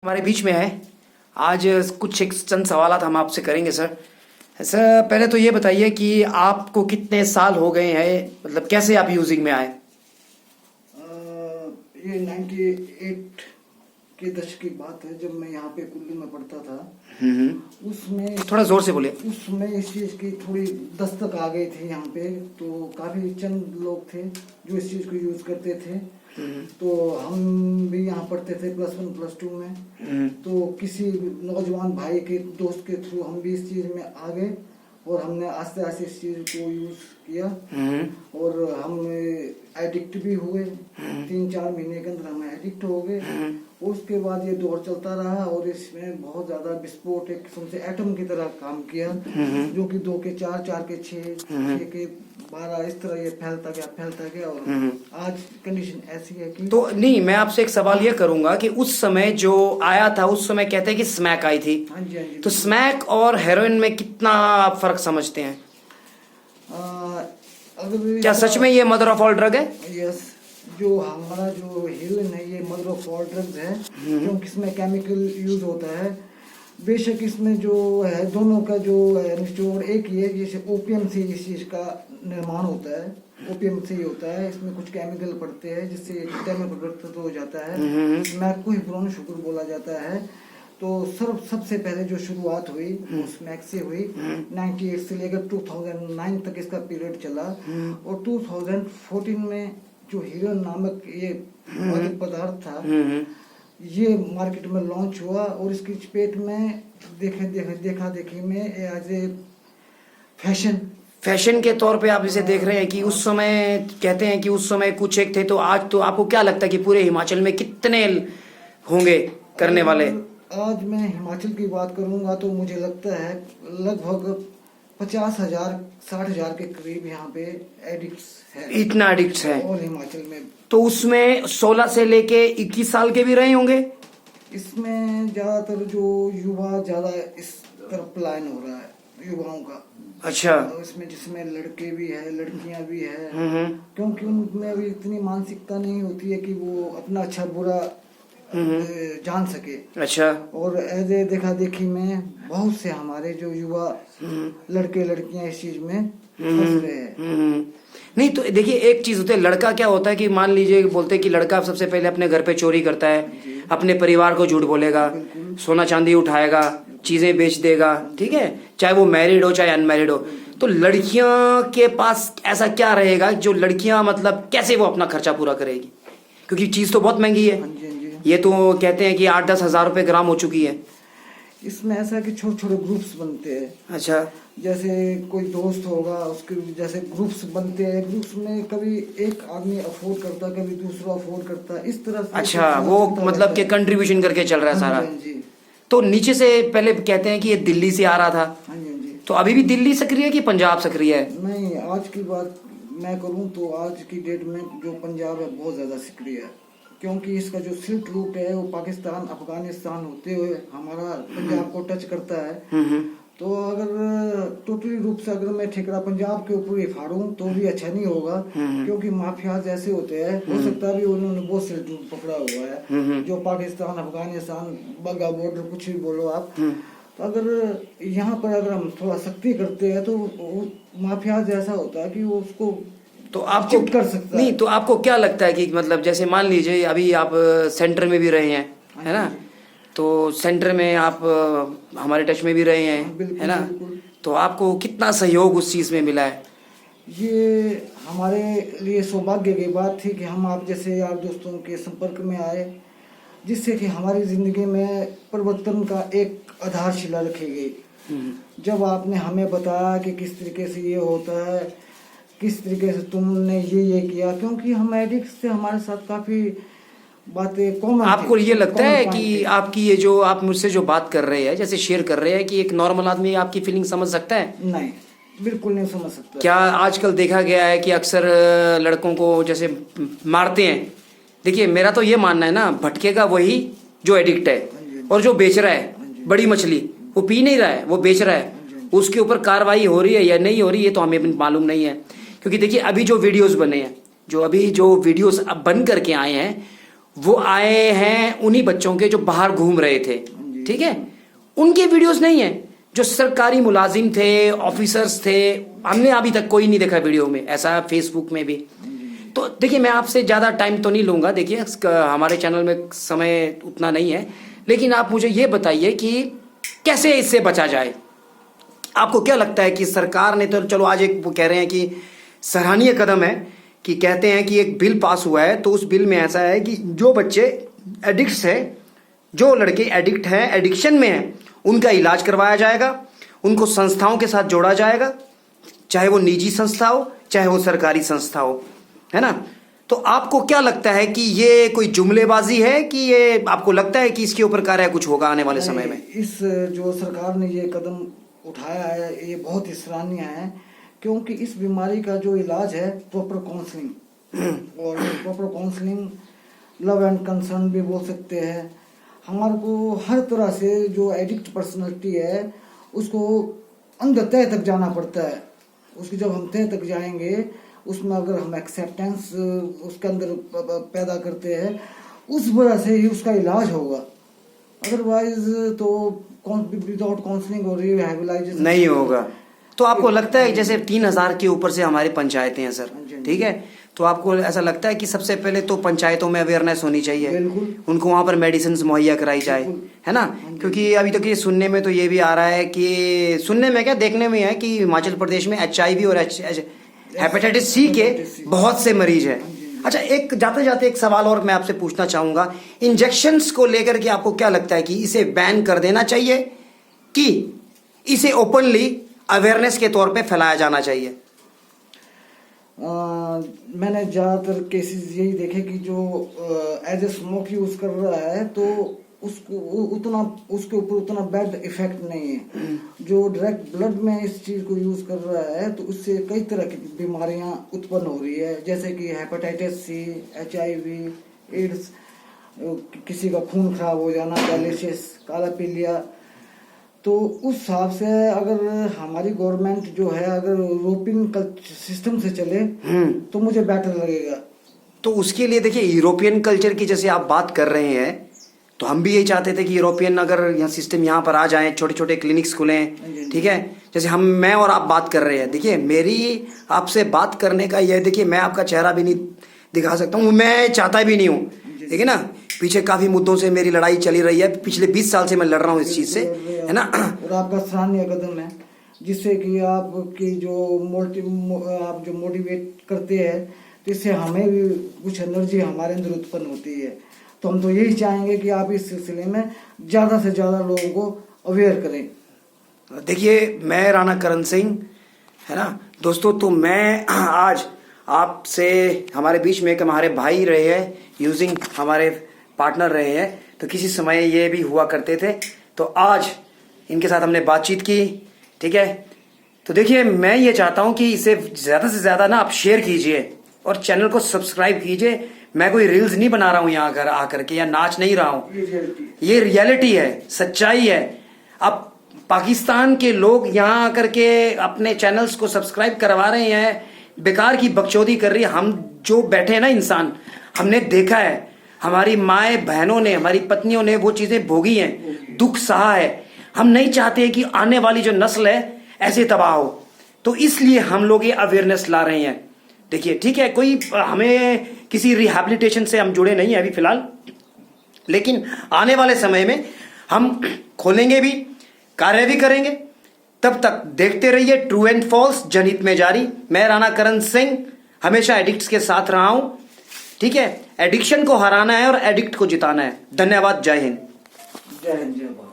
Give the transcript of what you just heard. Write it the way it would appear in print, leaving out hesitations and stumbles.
हमारे बीच में है आज। कुछ एक चंद सवाल हम आपसे करेंगे सर। सर पहले तो ये बताइए कि आपको कितने साल हो गए हैं, मतलब कैसे आप यूजिंग में आए? ये 98 के दशक की बात है, जब मैं यहाँ पे कुल्लू में पढ़ता था। उसमें थोड़ा जोर से बोलिए। उसमें इस चीज़ की थोड़ी दस्तक आ गई थी यहाँ पे, तो काफ़ी चंद लोग थे जो इस चीज़ को यूज़ करते थे। तो हम भी यहाँ पढ़ते थे +1 +2 में। तो किसी नौजवान भाई के दोस्त के थ्रू हम भी इस चीज़ में आ गए और हमने आस्ते आस्ते इस चीज़ को यूज़ किया और हम एडिक्ट भी हुए। 3-4 महीने के अंदर हम एडिक्ट हो गए। उसके बाद ये दौर चलता रहा और इसमें बहुत ज़्यादा विस्फोट एक किस्म से एटम की तरह काम किया, जो कि 2 के 4, 4 के 6, 6 के 12, इस तरह ये फैलता गया और आज कंडीशन ऐसी है कि तो नहीं, मैं आपसे एक सवाल ये करूंगा कि उस समय जो आया था, उस समय कहते हैं कि स्मैक आई थी। हाँ जी, हाँ जी। तो स्मैक और हेरोइन में कितना आप फर्क समझते हैं? क्या सच में ये मदर ऑफ ऑल ड्रग है? यस, जो हमारा जो हीरोइन है ये मदर ऑफ ऑल ड्रग्स है, क्योंकि इसमें केमिकल यूज होता है। बेशक इसमें जो है दोनों का जो निचोड़ एक ही है, जैसे ओपीएम से इस चीज़ का निर्माण होता है, ओपीएम से ही होता है। इसमें कुछ केमिकल पड़ते हैं जिससे केमिकल प्रवर्तित हो जाता है, स्मैक को ही ब्राउन शुगर बोला जाता है। तो सबसे पहले जो शुरुआत हुई वो स्मैक से हुई। 98 से लेकर 2009 तक इसका पीरियड चला और 2014 में जो हीरोइन नामक ये मादक पदार्थ था ये मार्केट में लॉन्च हुआ और इसकी चपेट में देखा देखी में एज ए फैशन के तौर पे आप इसे देख रहे हैं कि उस समय कहते हैं कि उस समय कुछ एक थे, तो आज तो आपको क्या लगता है कि पूरे हिमाचल में कितने होंगे करने वाले? आज मैं हिमाचल की बात करूंगा तो मुझे लगता है लगभग 50,000 60,000 के करीब यहाँ पे एडिक्ट्स हैं। इतना एडिक्ट्स है और हिमाचल में तो उसमें 16 से लेके 21 साल के भी रहे होंगे। इसमें ज्यादातर जो युवा ज्यादा इस तरफ पलायन हो रहा है युवाओं का। अच्छा। इसमें जिसमें लड़के भी है लड़कियां भी है, क्योंकि उनमें अभी इतनी मानसिकता नहीं होती है कि वो अपना अच्छा बुरा जान सके। अच्छा। और ऐसे देखा देखी में बहुत से हमारे जो युवा लड़के लड़कियां इस चीज में फंस रहे हैं। नहीं तो देखिए, एक चीज होती है, लड़का क्या होता है कि मान लीजिए बोलते हैं कि लड़का सबसे पहले अपने घर पे चोरी करता है, अपने परिवार को झूठ बोलेगा, सोना चांदी उठाएगा, चीजें बेच देगा, ठीक है, चाहे वो मैरिड हो चाहे अनमैरिड हो। तो लड़कियां के पास ऐसा क्या रहेगा जो लड़कियां मतलब कैसे वो अपना खर्चा पूरा करेगी, क्योंकि चीज तो बहुत महंगी है। ये तो कहते हैं कि 8-10 हज़ार रुपए ग्राम हो चुकी है। इसमें ऐसा कि छोटे छोटे ग्रुप्स बनते हैं। अच्छा। जैसे कोई दोस्त होगा उसके जैसे ग्रुप्स बनते हैं, ग्रुप्स में कभी एक आदमी अफोर्ड करता है कभी दूसरा अफोर्ड करता है, इस तरह से। अच्छा, वो मतलब कि कंट्रीब्यूशन करके चल रहा है सारा। जी। तो नीचे से पहले कहते हैं कि ये दिल्ली से आ रहा था। हाँ जी। तो अभी भी दिल्ली सक्रिय है कि पंजाब सक्रिय है? नहीं, आज की बात मैं करूँ तो आज की डेट में जो पंजाब है बहुत ज्यादा सक्रिय है, क्योंकि इसका जो सिल्क रूट है वो पाकिस्तान अफगानिस्तान होते हुए हमारा पंजाब को टच करता है। तो अगर टोटली रूप से अगर मैं ठेकरा पंजाब के ऊपर ही फाड़ूं तो भी अच्छा नहीं होगा, क्योंकि माफियाज ऐसे होते हैं, हो सकता है भी उन्होंने बहुत सिल्क रूट पकड़ा हुआ है जो पाकिस्तान अफगानिस्तान बगा बॉर्डर कुछ भी बोलो आप। तो अगर यहाँ पर अगर हम थोड़ा सख्ती करते हैं तो माफियाज ऐसा होता है कि वो उसको तो आपको कर सकता नहीं, तो आपको क्या लगता है कि मतलब जैसे मान लीजिए अभी आप सेंटर में भी रहे हैं, है ना, तो सेंटर में आप हमारे टच में भी रहे हैं, है ना, तो आपको कितना सहयोग उस चीज़ में मिला है? ये हमारे लिए सौभाग्य की बात थी कि हम आप जैसे यार दोस्तों के संपर्क में आए, जिससे कि हमारी ज़िंदगी में परिवर्तन का एक आधारशिला रखी गई। जब आपने हमें बताया कि किस तरीके से ये होता है, किस तरीके से तुमने ये किया, क्योंकि हम एडिक्ट से हमारे साथ काफ़ी बातें कॉमन। आपको ये लगता है कि आपकी ये जो आप मुझसे जो बात कर रहे हैं, जैसे शेयर कर रहे हैं, कि एक नॉर्मल आदमी आपकी फीलिंग समझ सकता है? नहीं, बिल्कुल नहीं समझ सकता। क्या आजकल देखा गया है कि अक्सर लड़कों को जैसे मारते हैं? देखिए, मेरा तो ये मानना है ना, भटकेगा वही जो एडिक्ट है, और जो बेच रहा है बड़ी मछली, वो पी नहीं रहा है, वो बेच रहा है, उसके ऊपर कार्रवाई हो रही है या नहीं हो रही है तो हमें मालूम नहीं है। क्योंकि देखिए, अभी जो वीडियोस बने हैं, जो वीडियोस अब बन करके आए हैं, वो आए हैं उन्हीं बच्चों के जो बाहर घूम रहे थे, ठीक है, उनके वीडियोस नहीं है। जो सरकारी मुलाजिम थे, ऑफिसर्स थे, हमने अभी तक कोई नहीं देखा वीडियो में, ऐसा फेसबुक में भी। तो देखिए, मैं आपसे ज़्यादा टाइम तो नहीं लूँगा, देखिए हमारे चैनल में समय उतना नहीं है, लेकिन आप मुझे ये बताइए कि कैसे इससे बचा जाए। आपको क्या लगता है कि सरकार ने तो चलो आज एक वो कह रहे हैं कि सराहनीय कदम है कि कहते हैं कि एक बिल पास हुआ है, तो उस बिल में ऐसा है कि जो बच्चे एडिक्ट्स है, जो लड़के एडिक्ट हैं, एडिक्शन में हैं, उनका इलाज करवाया जाएगा, उनको संस्थाओं के साथ जोड़ा जाएगा, चाहे वो निजी संस्था हो चाहे वो सरकारी संस्था हो, है ना। तो आपको क्या लगता है कि ये कोई जुमलेबाजी है कि ये आपको लगता है कि इसके ऊपर कार्य कुछ होगा आने वाले समय में? इस जो सरकार ने ये कदम उठाया है ये बहुत ही सराहनीय है, क्योंकि इस बीमारी का जो इलाज है प्रॉपर काउंसलिंग, और proper counselling love and concern भी बोल सकते हैं। हमारे को हर तरह से जो एडिक्ट पर्सनैलिटी है उसको अंदर तह तक जाना पड़ता है। उसकी जब हम तह तक जाएंगे, उसमें अगर हम एक्सेप्टेंस उसके अंदर पैदा करते हैं, उस वजह से ही उसका इलाज होगा। अदरवाइज तो विदाउट काउंसलिंग और रिहैबिलिटेशन नहीं होगा। तो आपको लगता है जैसे 3000 के ऊपर से हमारी पंचायतें हैं सर, ठीक है, तो आपको ऐसा लगता है कि सबसे पहले तो पंचायतों में अवेयरनेस होनी चाहिए, उनको वहाँ पर मेडिसिन मुहैया कराई जाए, है ना। क्योंकि अभी तक ये सुनने में तो ये भी आ रहा है कि सुनने में क्या देखने में है कि हिमाचल प्रदेश में HIV और हेपेटाइटिस C के बहुत से मरीज हैं। अच्छा, एक जाते जाते एक सवाल और मैं आपसे पूछना चाहूँगा, इंजेक्शंस को लेकर के आपको क्या लगता है कि इसे बैन कर देना चाहिए कि इसे ओपनली अवेयरनेस के तौर पे फैलाया जाना चाहिए? मैंने ज़्यादातर केसेस यही देखे कि जो एज ए स्मोक यूज़ कर रहा है तो उसको उसके ऊपर उतना बैड इफेक्ट नहीं है। जो डायरेक्ट ब्लड में इस चीज़ को यूज़ कर रहा है तो उससे कई तरह की बीमारियां उत्पन्न हो रही है, जैसे कि हेपेटाइटिस C, HIV, एड्स, किसी का खून खराब हो जाना, डायलिसिस, काला पीलिया। तो उस हिसाब से अगर हमारी गवर्नमेंट जो है अगर यूरोपियन सिस्टम से चले तो मुझे बेटर लगेगा। तो उसके लिए देखिए, यूरोपियन कल्चर की जैसे आप बात कर रहे हैं, तो हम भी यही चाहते थे कि यूरोपियन अगर यहाँ सिस्टम यहाँ पर आ जाए, छोटे छोटे क्लिनिक्स खुलें, ठीक है। जैसे मैं और आप बात कर रहे हैं, देखिए मेरी आपसे बात करने का यह, देखिए मैं आपका चेहरा भी नहीं दिखा सकता हूँ, मैं चाहता भी नहीं हूँ, ठीक है ना। पीछे काफी मुद्दों से मेरी लड़ाई चली रही है, पिछले 20 साल से मैं लड़ रहा हूँ इस चीज से, है ना। और आपका सराहनीय कदम है जिससे कि आपकी जो आप जो मोटिवेट करते हैं, तो इससे हमें भी कुछ एनर्जी हमारे अंदर उत्पन्न होती है। तो हम तो यही चाहेंगे कि आप इस सिलसिले में ज़्यादा से ज़्यादा लोगों को अवेयर करें। देखिए, मैं राणा करण सिंह, है ना दोस्तों, तो मैं आज आपसे, हमारे बीच में एक हमारे भाई रहे हैं, यूजिंग हमारे पार्टनर रहे हैं, तो किसी समय ये भी हुआ करते थे, तो आज इनके साथ हमने बातचीत की, ठीक है। तो देखिए, मैं ये चाहता हूँ कि इसे ज़्यादा से ज़्यादा ना आप शेयर कीजिए और चैनल को सब्सक्राइब कीजिए। मैं कोई रील्स नहीं बना रहा हूँ यहाँ घर आकर के, या नाच नहीं रहा हूँ, ये रियलिटी है, सच्चाई है। अब पाकिस्तान के लोग यहाँ आकर के अपने चैनल्स को सब्सक्राइब करवा रहे हैं, बेकार की बकचोदी कर रही है। हम जो बैठे हैं ना इंसान, हमने देखा है, हमारी माए बहनों ने, हमारी पत्नियों ने वो चीजें भोगी हैं, दुख सहा है। हम नहीं चाहते कि आने वाली जो नस्ल है ऐसे तबाह हो, तो इसलिए हम लोग ये अवेयरनेस ला रहे हैं। देखिए, ठीक है, कोई हमें किसी रिहैबिलिटेशन से हम जुड़े नहीं है अभी फिलहाल, लेकिन आने वाले समय में हम खोलेंगे भी, कार्य भी करेंगे। तब तक देखते रहिए ट्रू एंड फॉल्स, जनहित में जारी। मैं राणा करण सिंह हमेशा एडिक्ट्स के साथ रहा हूं, ठीक है। एडिक्शन को हराना है और एडिक्ट को जिताना है। धन्यवाद। जय हिंद। जय हिंद, जय भारत।